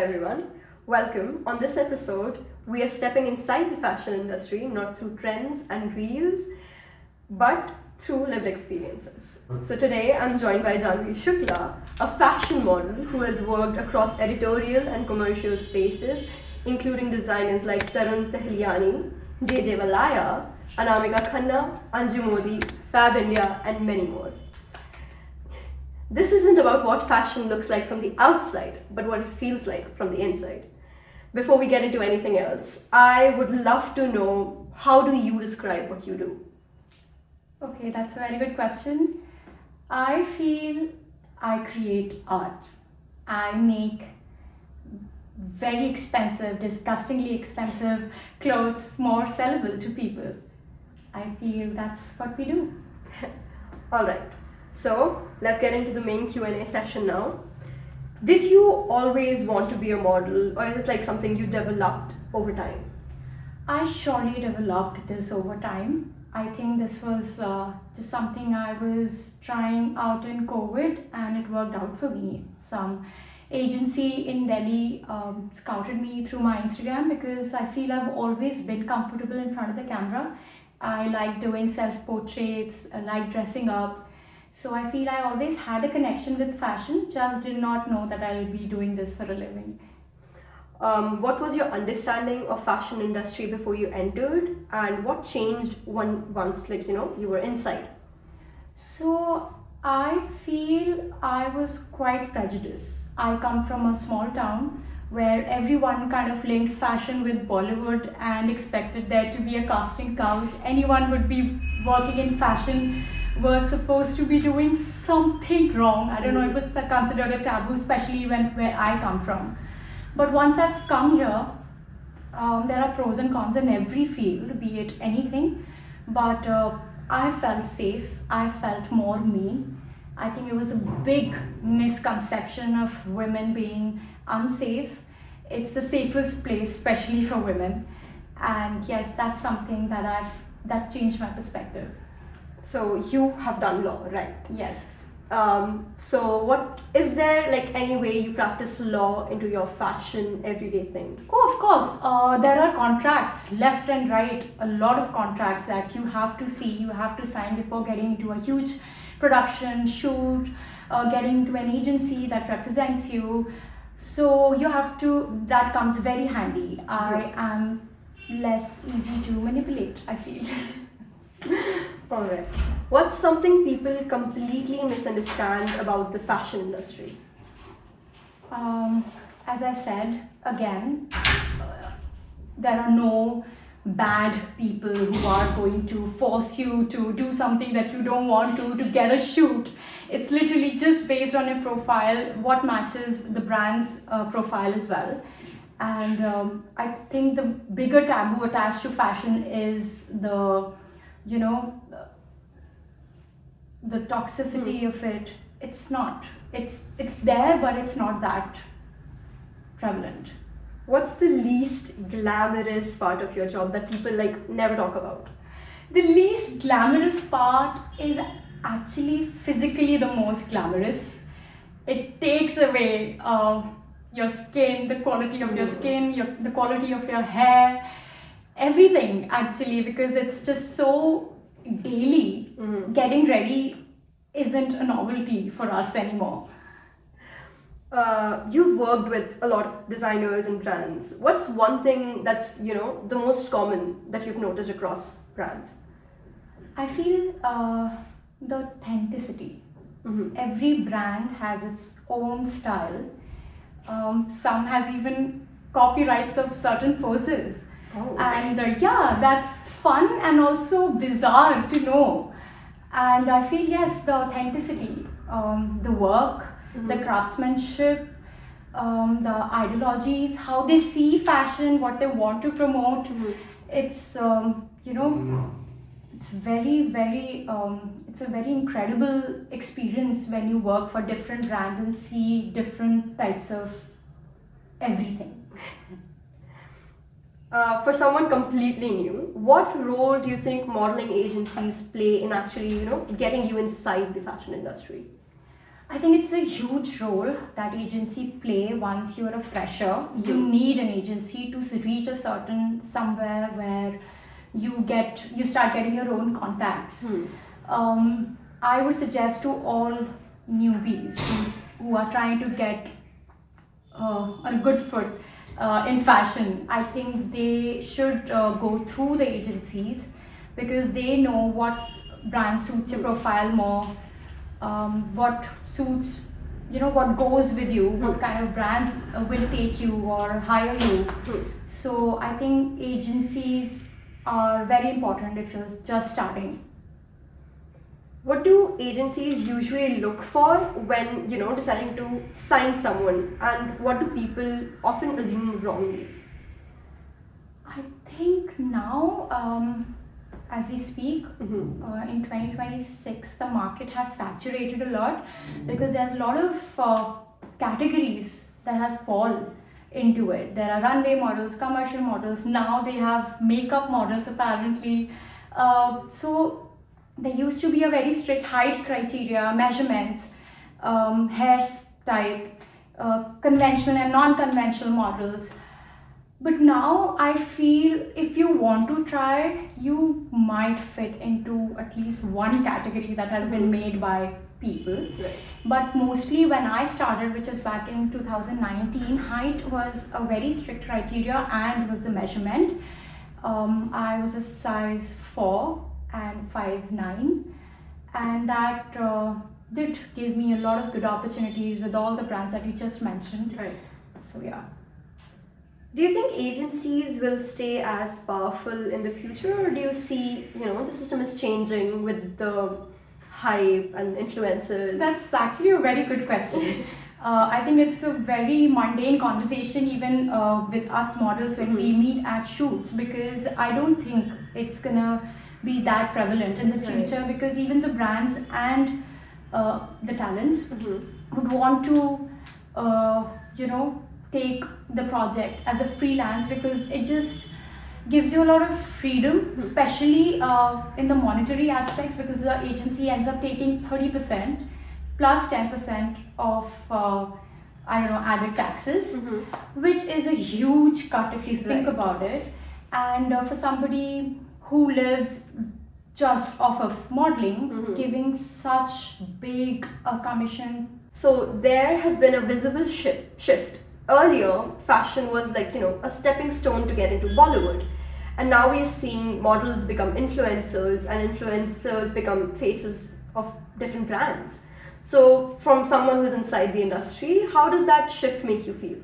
everyone. Welcome. On this episode, we are stepping inside the fashion industry not through trends and reels, but through lived experiences. So today, I'm joined by Janvi Shukla, a fashion model who has worked across editorial and commercial spaces, including designers like Tarun Tahliani, JJ Valaya, Anamika Khanna, Anju Modi, Fab India, and many more. This isn't about what fashion looks like from the outside, but what it feels like from the inside. Before we get into anything else, I would love to know, how do you describe what you do? Okay, that's a very good question. I feel I create art. I make very expensive, disgustingly expensive clothes more sellable to people. I feel that's what we do. All right. So let's get into the main Q&A session now. Did you always want to be a model, or is it like something you developed over time? I surely developed this over time. I think this was just something I was trying out in COVID and it worked out for me. Some agency in Delhi scouted me through my Instagram because I feel I've always been comfortable in front of the camera. I like doing self-portraits, I like dressing up. So I feel I always had a connection with fashion, just did not know that I'll be doing this for a living. What was your understanding of fashion industry before you entered, and what changed once you were inside? So I feel I was quite prejudiced. I come from a small town where everyone kind of linked fashion with Bollywood and expected there to be a casting couch. Anyone would be working in fashion was supposed to be doing something wrong. I don't know, it was considered a taboo, especially where I come from. But once I've come here, there are pros and cons in every field, be it anything. But I felt safe, I felt more me. I think it was a big misconception of women being unsafe. It's the safest place, especially for women. And yes, that's something that changed my perspective. So you have done law, right? Yes. So what is there like any way you practice law into your fashion everyday thing? Oh, of course. There are contracts left and right, a lot of contracts that you have to see, you have to sign before getting into a huge production, shoot, getting into an agency that represents you. So you have to, that comes very handy. I am less easy to manipulate, I feel. Alright. What's something people completely misunderstand about the fashion industry? As I said, again, there are no bad people who are going to force you to do something that you don't want to get a shoot. It's literally just based on your profile, what matches the brand's profile as well. And I think the bigger taboo attached to fashion is the toxicity of it. It's not. It's there, but it's not that prevalent. What's the least glamorous part of your job that people never talk about? The least glamorous part is actually physically the most glamorous. It takes away your skin, the quality of your skin, the quality of your hair, everything actually, because it's just so daily. Getting ready isn't a novelty for us anymore. You've worked with a lot of designers and brands. What's one thing that's the most common that you've noticed across brands? I feel the authenticity. Every brand has its own style. Some has even copyrights of certain poses. Oh. And that's fun and also bizarre to know. And I feel, yes, the authenticity, the work, the craftsmanship, the ideologies, how they see fashion, what they want to promote. It's it's very, very it's a very incredible experience when you work for different brands and see different types of everything. For someone completely new, what role do you think modeling agencies play in actually, getting you inside the fashion industry? I think it's a huge role that agency play once you're a fresher. You need an agency to reach a certain somewhere where you start getting your own contacts. I would suggest to all newbies who are trying to get on a good foot in fashion. I think they should go through the agencies because they know what brand suits your profile more, what suits, what goes with you, what kind of brands will take you or hire you. So I think agencies are very important if you're just starting. What do agencies usually look for when, deciding to sign someone, and what do people often assume wrongly? I think now, as we speak, in 2026, the market has saturated a lot because there's a lot of categories that has fallen into it. There are runway models, commercial models, now they have makeup models apparently. So there used to be a very strict height criteria, measurements, hair type, conventional and non-conventional models. But now I feel if you want to try, you might fit into at least one category that has been made by people. Right. But mostly when I started, which is back in 2019, height was a very strict criteria and was the measurement. I was a size 4 and 5'9", and that did give me a lot of good opportunities with all the brands that you just mentioned. Right. So yeah. Do you think agencies will stay as powerful in the future, or do you see, the system is changing with the hype and influencers? That's actually a very good question. I think it's a very mundane conversation even with us models when we meet at shoots, because I don't think it's gonna be that prevalent in the future, because even the brands and the talents would want to take the project as a freelance, because it just gives you a lot of freedom, especially in the monetary aspects, because the agency ends up taking 30% plus 10% of added taxes, which is a huge cut if you think about it. And for somebody who lives just off of modeling, giving such big commission. So there has been a visible shift. Earlier, fashion was like, a stepping stone to get into Bollywood. And now we're seeing models become influencers and influencers become faces of different brands. So from someone who's inside the industry, how does that shift make you feel?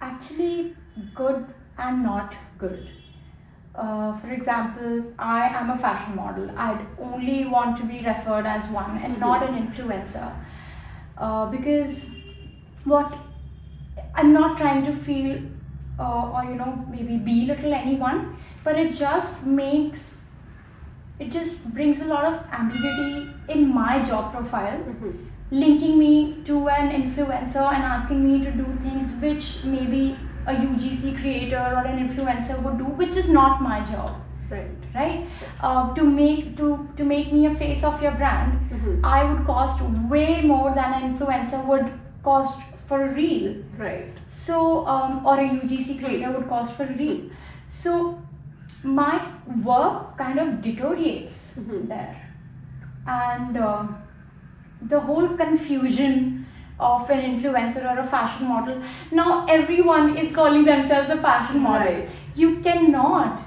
Actually, good and not good. For example, I am a fashion model. I'd only want to be referred as one and not an influencer. Because I'm not trying to feel or maybe belittle anyone, but it just brings a lot of ambiguity in my job profile, linking me to an influencer and asking me to do things which maybe a UGC creator or an influencer would do, which is not my job. Right? To make me a face of your brand, I would cost way more than an influencer would cost for a reel. Right. So, or a UGC creator would cost for a reel. So, my work kind of deteriorates there, and the whole confusion of an influencer or a fashion model. Now everyone is calling themselves a fashion model. Right. You cannot,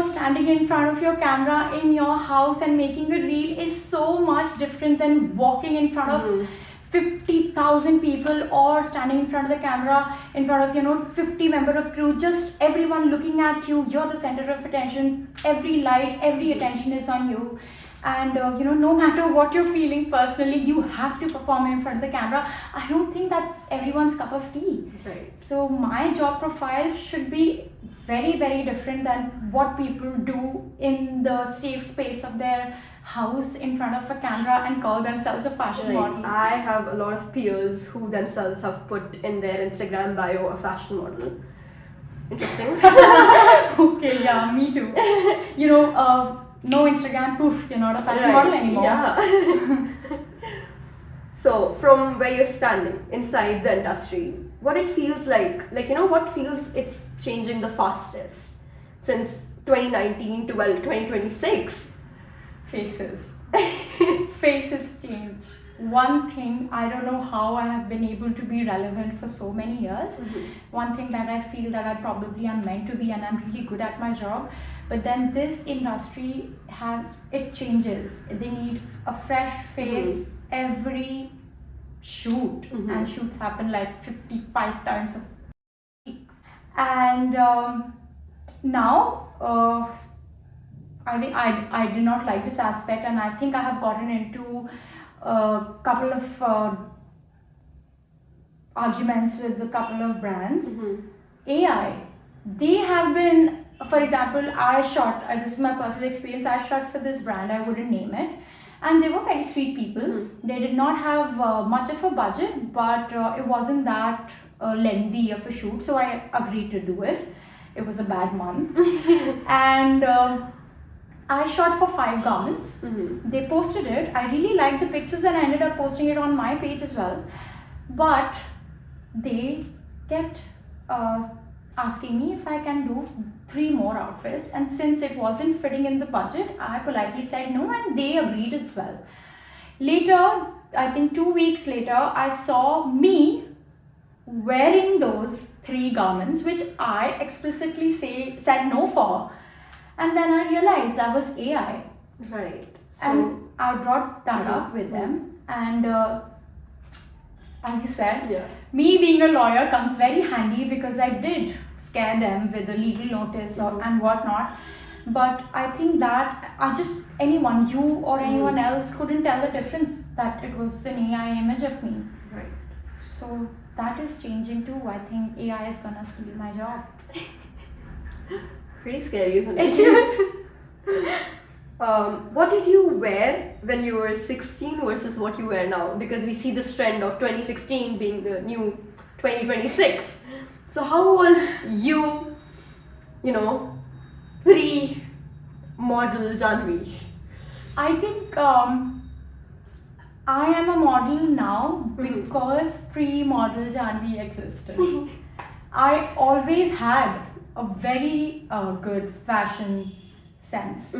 standing in front of your camera in your house and making a reel is so much different than walking in front of 50,000 people, or standing in front of the camera in front of 50 member of crew, just everyone looking at you. You're the center of attention. Every light, every attention is on you. And no matter what you're feeling personally, you have to perform in front of the camera. I don't think that's everyone's cup of tea. Right. So my job profile should be very, very different than what people do in the safe space of their house in front of a camera and call themselves a fashion model. I have a lot of peers who themselves have put in their Instagram bio a fashion model. Interesting. Okay, yeah, me too. no Instagram, poof, you're not a fashion Right, model anymore. Yeah. So, from where you're standing inside the industry, what it feels like, what feels it's changing the fastest since 2019 to 2026? Faces. Faces change. One thing, I don't know how I have been able to be relevant for so many years. One thing that I feel that I probably am meant to be, and I'm really good at my job. But then this industry it changes. They need a fresh face every shoot, and shoots happen like 55 times a week. And now, I think I did not like this aspect, and I think I have gotten into a couple of arguments with a couple of brands. AI, they have been, for example, I shot, this is my personal experience, I shot for this brand, I wouldn't name it, and they were very sweet people. They did not have much of a budget, but it wasn't that lengthy of a shoot, so I agreed to do it. It was a bad month. And I shot for 5 garments. They posted it. I really liked the pictures and I ended up posting it on my page as well. But they kept asking me if I can do 3 more outfits, and since it wasn't fitting in the budget, I politely said no, and they agreed as well. Later, I think 2 weeks later, I saw me wearing those 3 garments which I explicitly said no for, and then I realized that was AI. Right. And I brought that up with them, and as you said, me being a lawyer comes very handy because I did scare them with a legal notice and whatnot. But I think that anyone, you or anyone else, couldn't tell the difference that it was an AI image of me. Right. So that is changing too. I think AI is gonna steal my job. Pretty scary, isn't it? It is. What did you wear when you were 16 versus what you wear now? Because we see this trend of 2016 being the new 2026. So how was you, pre-model Janvi? I think I am a model now because pre-model Janvi existed. I always had a very good fashion sense.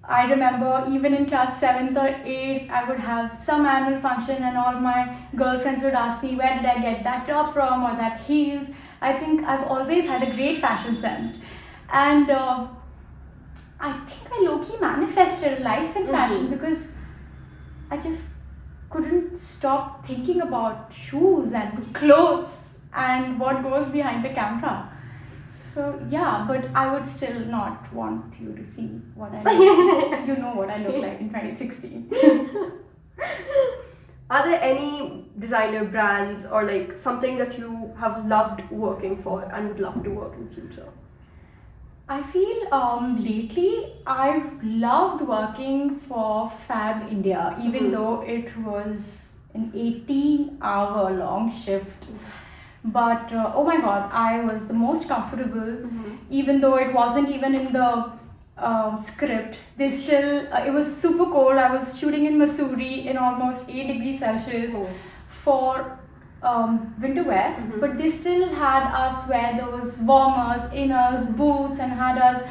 I remember even in class 7th or 8th, I would have some annual function and all my girlfriends would ask me where did I get that top from or that heels. I think I've always had a great fashion sense. And I think I low-key manifested life in fashion because I just couldn't stop thinking about shoes and clothes and what goes behind the camera. So yeah, but I would still not want you to see what I look like. You know what I look like in 2016. Are there any designer brands or like something that you have loved working for and would love to work in future? I feel lately I've loved working for Fab India, even though it was an 18-hour long shift. But oh my god, I was the most comfortable, even though it wasn't even in the script. They still, it was super cold. I was shooting in Missouri in almost 8 degrees Celsius for winter wear, but they still had us wear those warmers, inners, boots, and had us,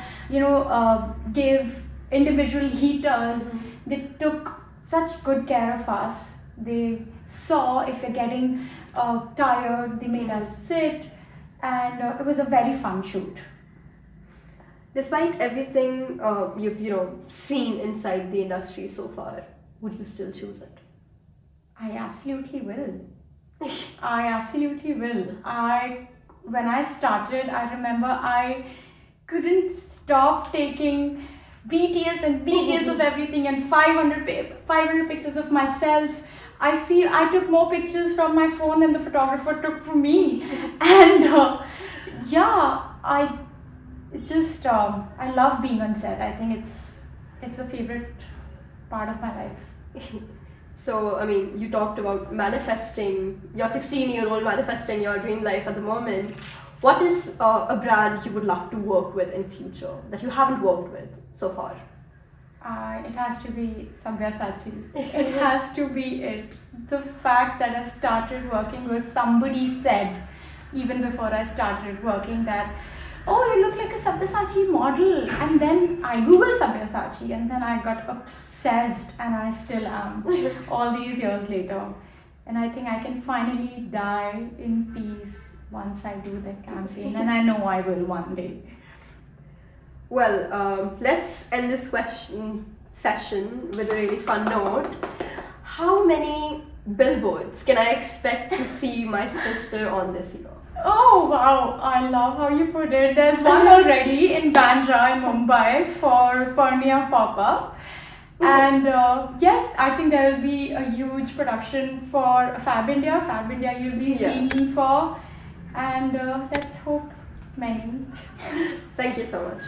give individual heaters. They took such good care of us. They saw if we're getting tired, they made us sit, and it was a very fun shoot. Despite everything you've seen inside the industry so far, would you still choose it? I absolutely will. I absolutely will. When I started, I remember I couldn't stop taking BTS and BTS of everything and 500 pictures of myself. I feel I took more pictures from my phone than the photographer took from me. And I love being on set. I think it's a favorite part of my life. So, I mean, you talked about manifesting, your 16-year-old manifesting your dream life at the moment. What is a brand you would love to work with in future that you haven't worked with so far? It has to be Sabyasachi. It has to be it. The fact that I started working was somebody said, even before I started working, that, oh, you look like a Sabyasachi model. And then I googled Sabyasachi and then I got obsessed, and I still am all these years later. And I think I can finally die in peace once I do the campaign, and I know I will one day. Well, let's end this question session with a really fun note. How many billboards can I expect to see my sister on this year? Oh wow, I love how you put it. There's one already in Bandra in Mumbai for Purnia pop-up. And yes, I think there will be a huge production for Fab India. Fab India you'll be seeing me for. And let's hope many. Thank you so much.